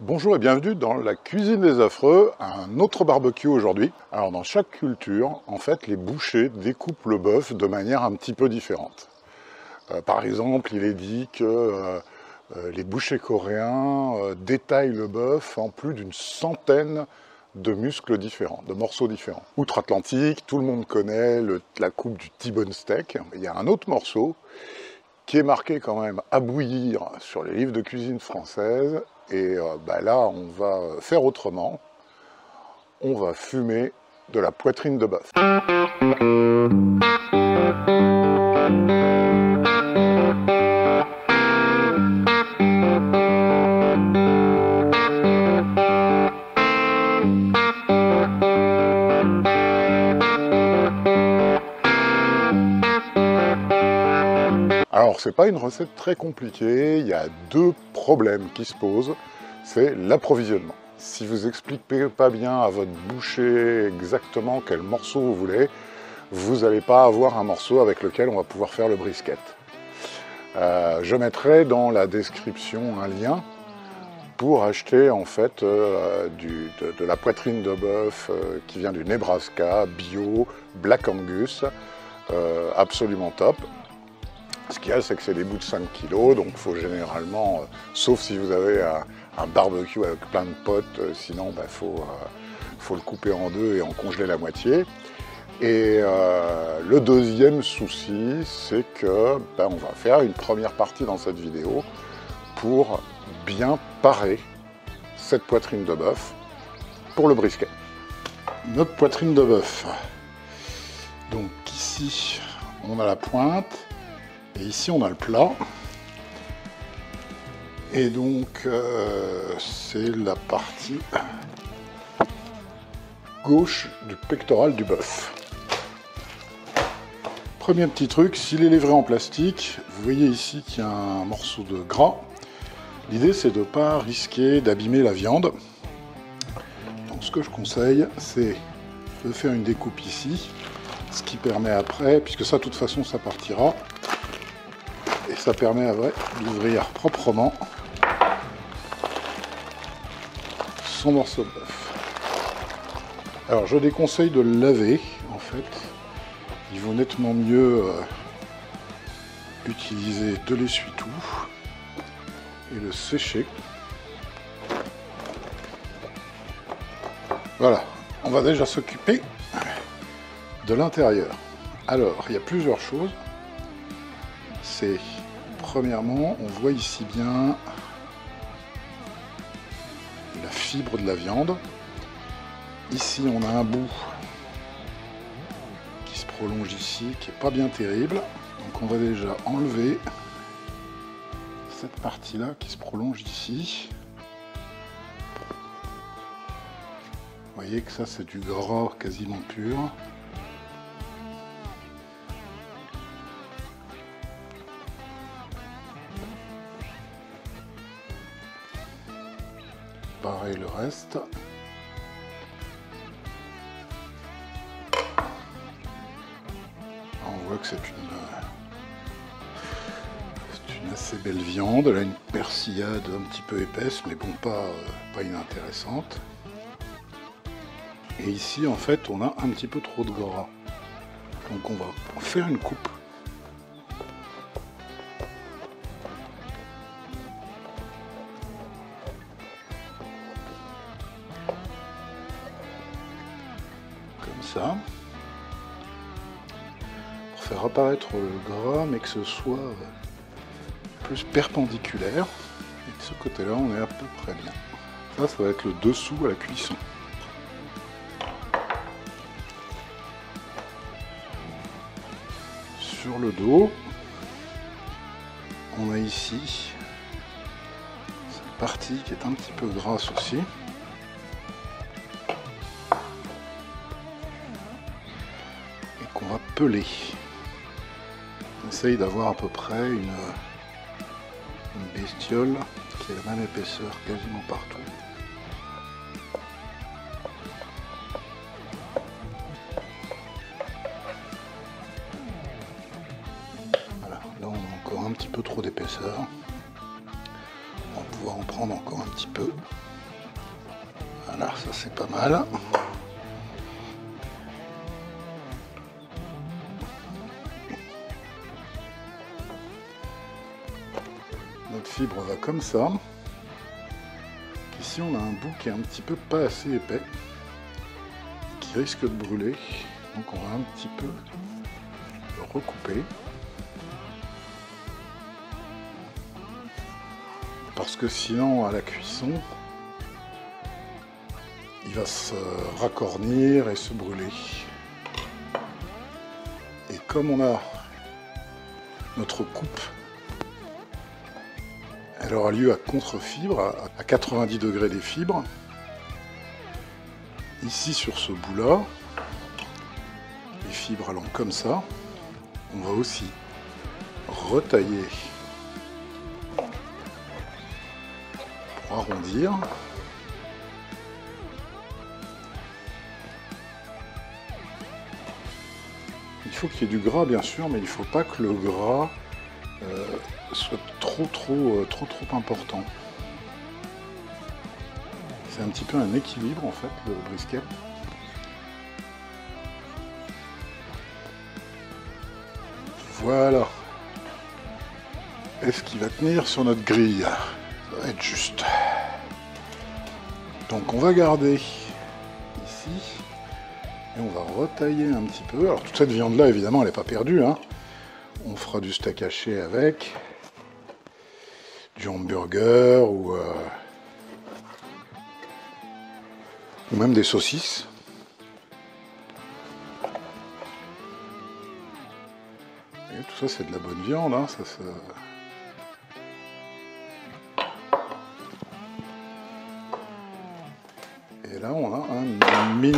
Bonjour et bienvenue dans la cuisine des affreux, un autre barbecue aujourd'hui. Alors dans chaque culture, en fait, les bouchers découpent le bœuf de manière un petit peu différente. Par exemple, il est dit que les bouchers coréens détaillent le bœuf en plus d'une centaine de muscles différents, de morceaux différents. Outre-Atlantique, tout le monde connaît la coupe du T-bone steak. Il y a un autre morceau qui est marqué quand même à bouillir sur les livres de cuisine française. Et là, on va faire autrement. On va fumer de la poitrine de bœuf. Alors, c'est pas une recette très compliquée, il y a deux problèmes qui se posent, c'est l'approvisionnement. Si vous expliquez pas bien à votre boucher exactement quel morceau vous voulez, vous n'allez pas avoir un morceau avec lequel on va pouvoir faire le brisket. Je mettrai dans la description un lien pour acheter en fait de la poitrine de bœuf qui vient du Nebraska, bio, Black Angus, absolument top. Ce qu'il y a, c'est que c'est des bouts de 5 kg, donc il faut généralement, sauf si vous avez un barbecue avec plein de potes, sinon il faut le couper en deux et en congeler la moitié. Et le deuxième souci, c'est que on va faire une première partie dans cette vidéo pour bien parer cette poitrine de bœuf pour le brisket. Notre poitrine de bœuf. Donc ici, on a la pointe. Et ici on a le plat, et donc c'est la partie gauche du pectoral du bœuf. Premier petit truc, s'il est livré en plastique, vous voyez ici qu'il y a un morceau de gras. L'idée c'est de ne pas risquer d'abîmer la viande. Donc ce que je conseille, c'est de faire une découpe ici, ce qui permet après, puisque ça de toute façon ça partira, et ça permet d'ouvrir proprement son morceau de bœuf. Alors je déconseille de le laver, en fait. Il vaut nettement mieux utiliser de l'essuie-tout et le sécher. Voilà, on va déjà s'occuper de l'intérieur. Alors, il y a plusieurs choses. C'est, premièrement, on voit ici bien la fibre de la viande. Ici, on a un bout qui se prolonge ici, qui n'est pas bien terrible. Donc on va déjà enlever cette partie-là qui se prolonge ici. Vous voyez que ça, c'est du gras quasiment pur. Pareil le reste. On voit que c'est une assez belle viande. Elle a une persillade un petit peu épaisse, mais bon, pas inintéressante. Et ici, en fait, on a un petit peu trop de gras. Donc on va faire une coupe. Ça, pour faire apparaître le gras, mais que ce soit plus perpendiculaire. Et de ce côté-là, on est à peu près bien. Ça va être le dessous à la cuisson. Sur le dos, on a ici cette partie qui est un petit peu grasse aussi. On va peler. On essaye d'avoir à peu près une bestiole qui a la même épaisseur quasiment partout. Voilà, là on a encore un petit peu trop d'épaisseur. On va pouvoir en prendre encore un petit peu. Voilà, ça c'est pas mal. Notre fibre va comme ça. Ici on a un bout qui est un petit peu pas assez épais, qui risque de brûler. Donc on va un petit peu le recouper. Parce que sinon à la cuisson, il va se racornir et se brûler. Et comme on a notre coupe, elle aura lieu à contre-fibre, à 90 degrés des fibres. Ici sur ce bout-là, les fibres allant comme ça, on va aussi retailler pour arrondir. Il faut qu'il y ait du gras bien sûr, mais il ne faut pas que le gras soit trop important. C'est un petit peu un équilibre en fait, le brisket. Voilà. Est-ce qu'il va tenir sur notre grille? Ça va être juste. Donc on va garder ici. Et on va retailler un petit peu. Alors toute cette viande-là, évidemment, elle n'est pas perdue, hein. On fera du steak haché avec, du hamburger ou même des saucisses. Et tout ça, c'est de la bonne viande, hein. Et là, on a un mini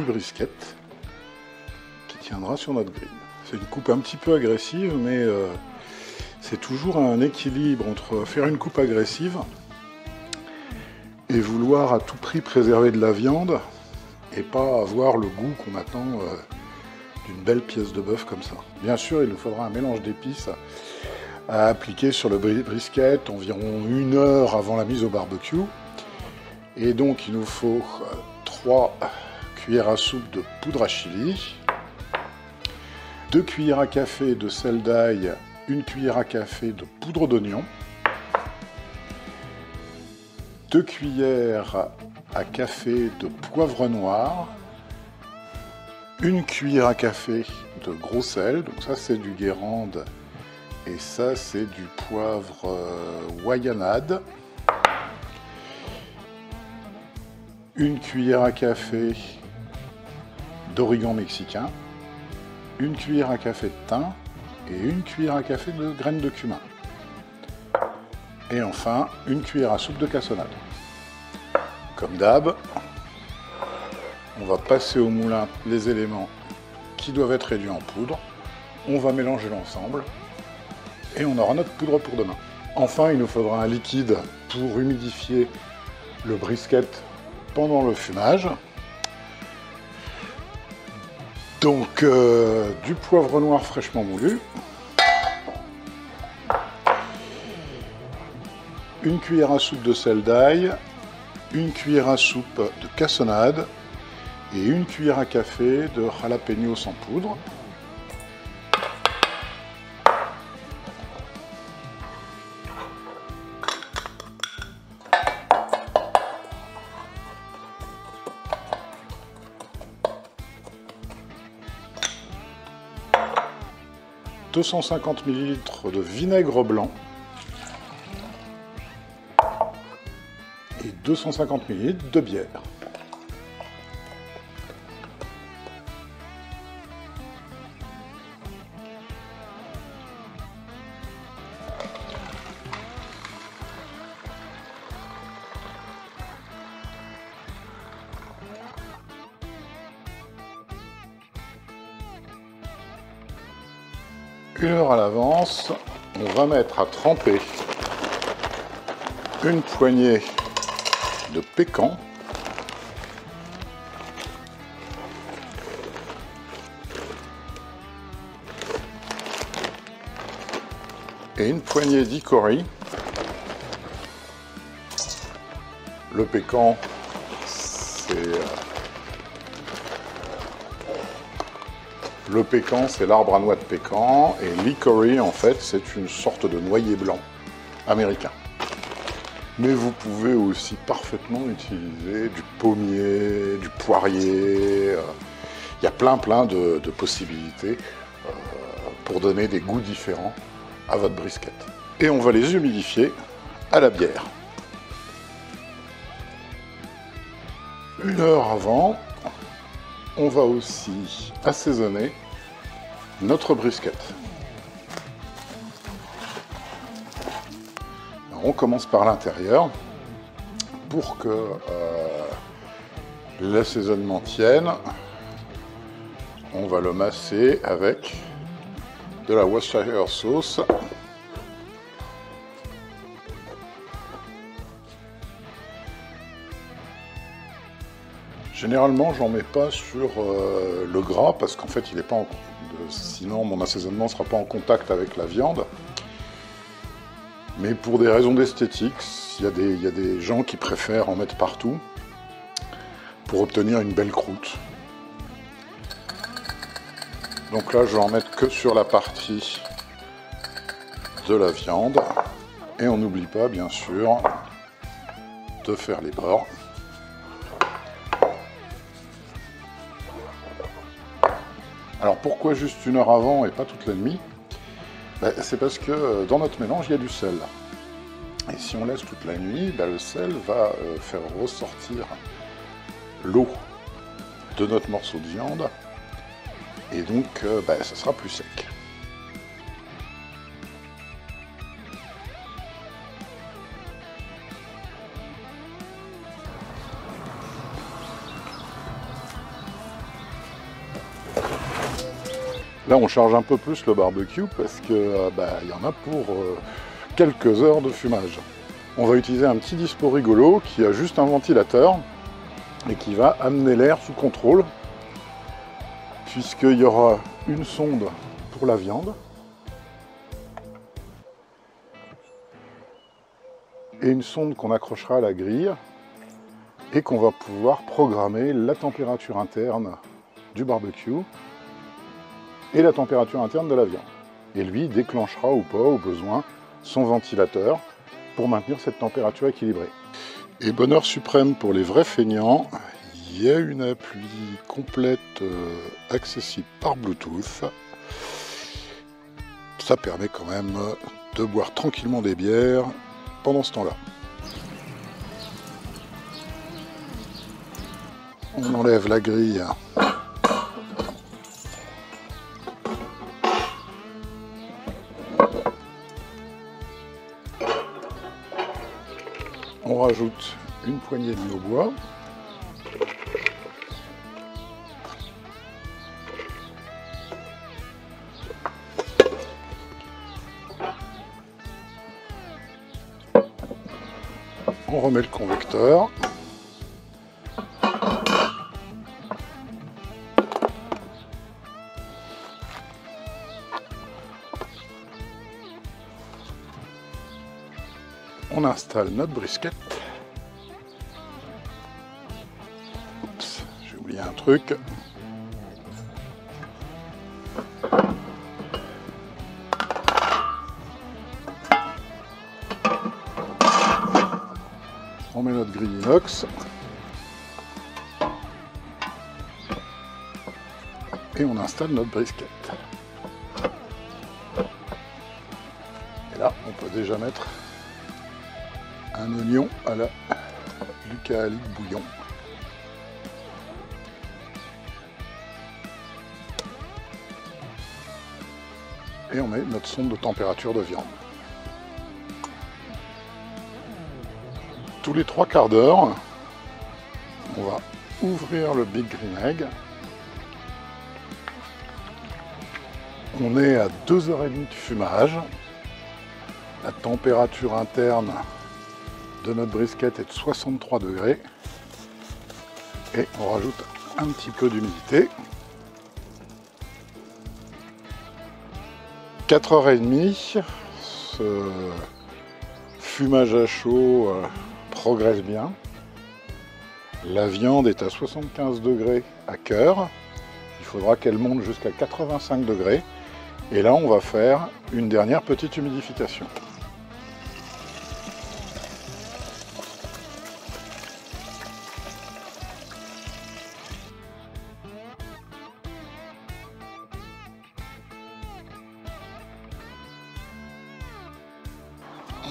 brisket qui tiendra sur notre grille. C'est une coupe un petit peu agressive, mais c'est toujours un équilibre entre faire une coupe agressive et vouloir à tout prix préserver de la viande et pas avoir le goût qu'on attend d'une belle pièce de bœuf comme ça. Bien sûr, il nous faudra un mélange d'épices à appliquer sur le brisket environ 1 heure avant la mise au barbecue. Et donc, il nous faut 3 cuillères à soupe de poudre à chili, 2 cuillères à café de sel d'ail, 1 cuillère à café de poudre d'oignon, 2 cuillères à café de poivre noir, 1 cuillère à café de gros sel, donc ça c'est du Guérande et ça c'est du poivre Wayanade, 1 cuillère à café d'origan mexicain, 1 cuillère à café de thym et 1 cuillère à café de graines de cumin. Et enfin, 1 cuillère à soupe de cassonade. Comme d'hab, on va passer au moulin les éléments qui doivent être réduits en poudre. On va mélanger l'ensemble et on aura notre poudre pour demain. Enfin, il nous faudra un liquide pour humidifier le brisket pendant le fumage. Donc du poivre noir fraîchement moulu, 1 cuillère à soupe de sel d'ail, 1 cuillère à soupe de cassonade et 1 cuillère à café de jalapeno sans poudre. « 250 ml de vinaigre blanc et 250 ml de bière. Une heure à l'avance, on va mettre à tremper une poignée de pécan, et une poignée d'icori, Le pécan, c'est l'arbre à noix de pécan, et l'hickory, en fait, c'est une sorte de noyer blanc américain. Mais vous pouvez aussi parfaitement utiliser du pommier, du poirier. Il y a plein de possibilités pour donner des goûts différents à votre brisket. Et on va les humidifier à la bière. 1 heure avant, on va aussi assaisonner notre brisket. Alors, on commence par l'intérieur pour que l'assaisonnement tienne. On va le masser avec de la Worcestershire sauce. Généralement, j'en mets pas sur le gras parce qu'en fait, il est pas sinon mon assaisonnement ne sera pas en contact avec la viande. Mais pour des raisons d'esthétique, il y a des gens qui préfèrent en mettre partout pour obtenir une belle croûte. Donc là, je vais en mettre que sur la partie de la viande. Et on n'oublie pas, bien sûr, de faire les bords. Alors pourquoi juste 1 heure avant et pas toute la nuit? C'est parce que dans notre mélange, il y a du sel. Et si on laisse toute la nuit, le sel va faire ressortir l'eau de notre morceau de viande. Et donc, ça sera plus sec. Là, on charge un peu plus le barbecue parce que il y en a pour quelques heures de fumage. On va utiliser un petit dispo rigolo qui a juste un ventilateur et qui va amener l'air sous contrôle, puisqu'il y aura une sonde pour la viande et une sonde qu'on accrochera à la grille et qu'on va pouvoir programmer la température interne du barbecue et la température interne de la viande. Et lui déclenchera ou pas, au besoin, son ventilateur pour maintenir cette température équilibrée. Et bonheur suprême pour les vrais feignants, il y a une appli complète accessible par Bluetooth. Ça permet quand même de boire tranquillement des bières pendant ce temps-là. On enlève la grille. On rajoute une poignée de nos bois. On remet le convecteur. On installe notre brisket. Oups, j'ai oublié un truc. On met notre grille inox. Et on installe notre brisket. Et là, on peut déjà mettre un oignon à la Lucalic bouillon. Et on met notre sonde de température de viande. Tous les 3 quarts d'heure, on va ouvrir le Big Green Egg. On est à 2h30 de fumage. La température interne de notre brisket est de 63 degrés. Et on rajoute un petit peu d'humidité. 4h30, ce fumage à chaud progresse bien. La viande est à 75 degrés à cœur. Il faudra qu'elle monte jusqu'à 85 degrés. Et là, on va faire une dernière petite humidification.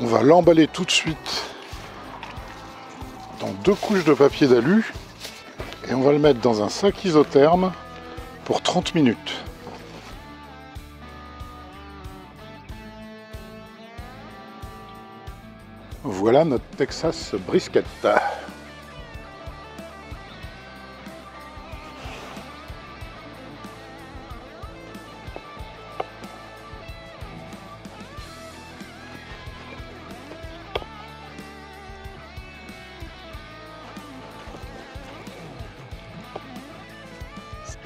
On va l'emballer tout de suite dans 2 couches de papier d'alu et on va le mettre dans un sac isotherme pour 30 minutes. Voilà notre Texas brisket.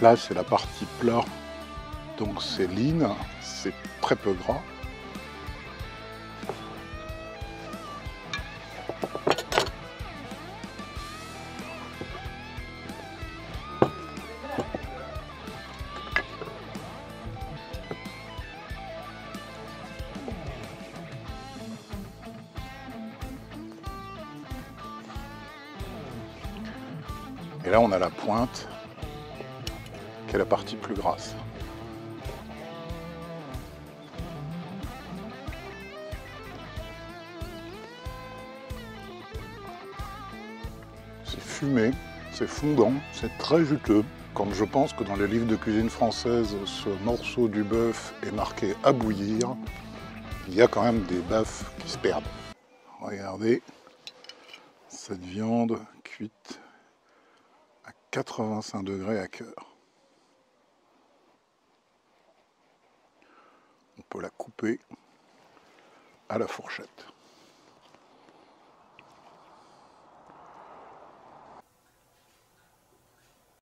Là, c'est la partie plat, donc c'est lean, c'est très peu gras. Et là, on a la pointe, qui est la partie plus grasse. C'est fumé, c'est fondant, c'est très juteux. Quand je pense que dans les livres de cuisine française, ce morceau du bœuf est marqué à bouillir, il y a quand même des bœufs qui se perdent. Regardez cette viande cuite à 85 degrés à cœur. On peut la couper à la fourchette.